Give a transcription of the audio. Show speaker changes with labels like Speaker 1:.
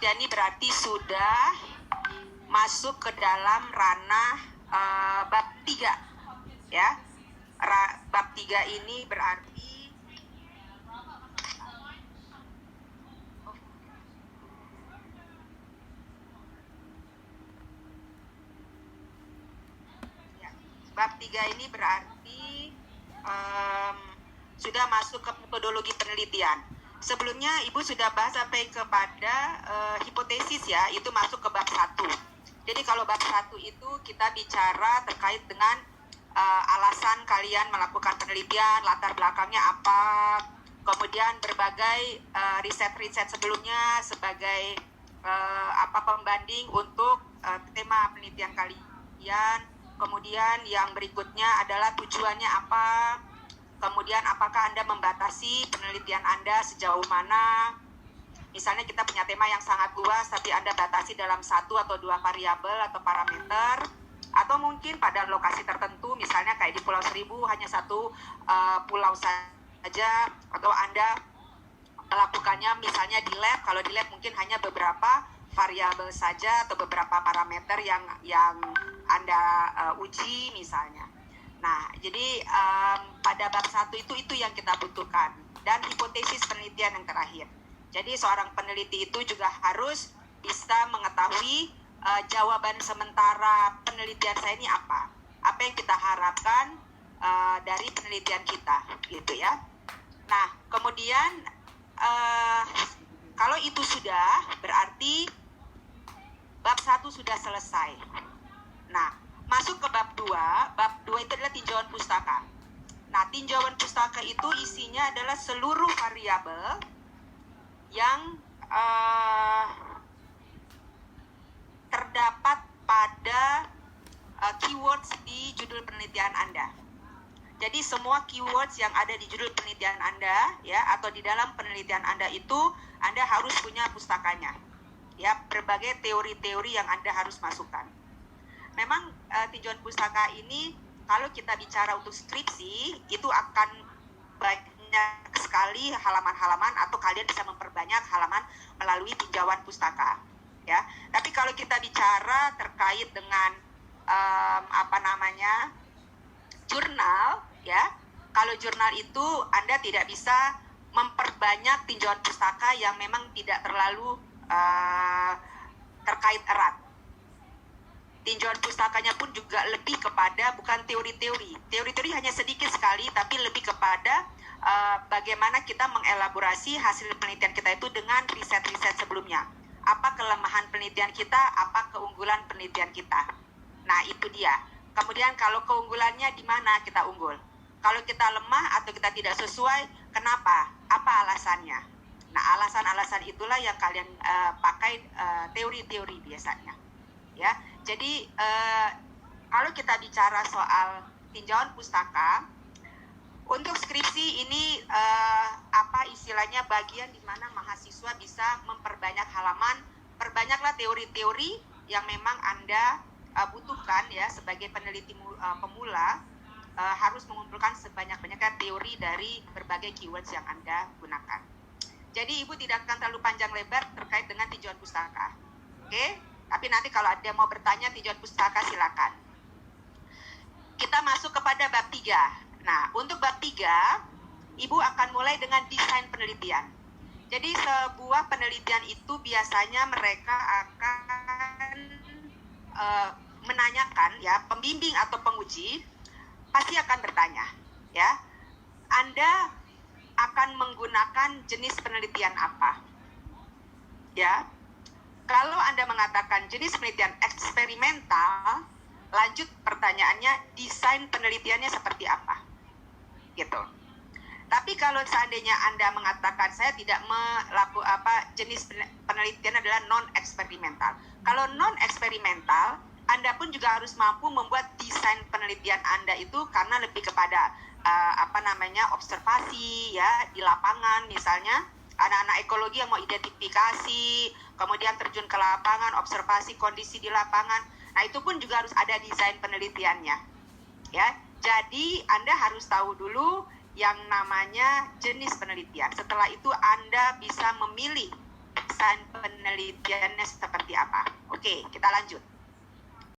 Speaker 1: penelitian ini berarti sudah masuk ke dalam ranah bab 3, ya. Bab 3 ini berarti bab 3 ini berarti sudah masuk ke metodologi penelitian. Sebelumnya Ibu sudah bahas sampai kepada hipotesis, ya, itu masuk ke bab 1. Jadi kalau bab 1 itu kita bicara terkait dengan alasan kalian melakukan penelitian, latar belakangnya apa, kemudian berbagai riset-riset sebelumnya sebagai pembanding untuk tema penelitian kalian. Kemudian yang berikutnya adalah tujuannya apa, kemudian apakah Anda membatasi penelitian Anda sejauh mana. Misalnya kita punya tema yang sangat luas tapi Anda batasi dalam 1 atau 2 variabel atau parameter, atau mungkin pada lokasi tertentu, misalnya kayak di Pulau Seribu hanya 1 pulau saja, atau Anda melakukannya misalnya di lab. Kalau di lab mungkin hanya beberapa variabel saja atau beberapa parameter yang Anda uji misalnya. Nah, jadi pada bab 1 itu yang kita butuhkan. Dan hipotesis penelitian yang terakhir. Jadi seorang peneliti itu juga harus bisa mengetahui jawaban sementara penelitian saya ini apa. Apa yang kita harapkan dari penelitian kita, gitu ya. Nah, kemudian kalau itu sudah, berarti bab 1 sudah selesai. Nah, masuk ke bab 2. Bab 2 itu adalah tinjauan pustaka. Nah, tinjauan pustaka itu isinya adalah seluruh variabel yang terdapat pada keywords di judul penelitian Anda. Jadi semua keywords yang ada di judul penelitian Anda, ya, atau di dalam penelitian Anda itu Anda harus punya pustakanya. Ya, berbagai teori-teori yang Anda harus masukkan. Memang tinjauan pustaka ini kalau kita bicara untuk skripsi itu akan banyak sekali halaman-halaman, atau kalian bisa memperbanyak halaman melalui tinjauan pustaka, ya. Tapi kalau kita bicara terkait dengan jurnal, ya, kalau jurnal itu Anda tidak bisa memperbanyak tinjauan pustaka yang memang tidak terlalu terkait erat. Tinjauan pustakanya pun juga lebih kepada bukan teori-teori. Teori-teori hanya sedikit sekali, tapi lebih kepada bagaimana kita mengelaborasi hasil penelitian kita itu dengan riset-riset sebelumnya. Apa kelemahan penelitian kita, apa keunggulan penelitian kita. Nah, itu dia. Kemudian kalau keunggulannya di mana kita unggul. Kalau kita lemah atau kita tidak sesuai, kenapa? Apa alasannya? Nah, alasan-alasan itulah yang kalian pakai teori-teori biasanya. Ya, jadi kalau kita bicara soal tinjauan pustaka, untuk skripsi ini istilahnya bagian di mana mahasiswa bisa memperbanyak halaman, perbanyaklah teori-teori yang memang Anda butuhkan, ya, sebagai peneliti pemula. Harus mengumpulkan sebanyak-banyaknya teori dari berbagai keywords yang Anda gunakan. Jadi Ibu tidak akan terlalu panjang lebar terkait dengan tinjauan pustaka. Oke? Tapi nanti kalau ada yang mau bertanya tinjauan pustaka silakan. Kita masuk kepada bab 3. Nah, untuk bab 3, Ibu akan mulai dengan desain penelitian. Jadi sebuah penelitian itu biasanya mereka akan menanyakan, ya, pembimbing atau penguji pasti akan bertanya, ya, Anda akan menggunakan jenis penelitian apa? Ya. Kalau Anda mengatakan jenis penelitian eksperimental, lanjut pertanyaannya, desain penelitiannya seperti apa? Gitu. Tapi kalau seandainya Anda mengatakan saya tidak jenis penelitian adalah non-eksperimental. Kalau non-eksperimental, Anda pun juga harus mampu membuat desain penelitian Anda itu karena lebih kepada observasi, ya, di lapangan. Misalnya anak-anak ekologi yang mau identifikasi, kemudian terjun ke lapangan, observasi kondisi di lapangan. Nah, itu pun juga harus ada desain penelitiannya, ya. Jadi Anda harus tahu dulu yang namanya jenis penelitian. Setelah itu Anda bisa memilih desain penelitiannya seperti apa. Oke, kita lanjut.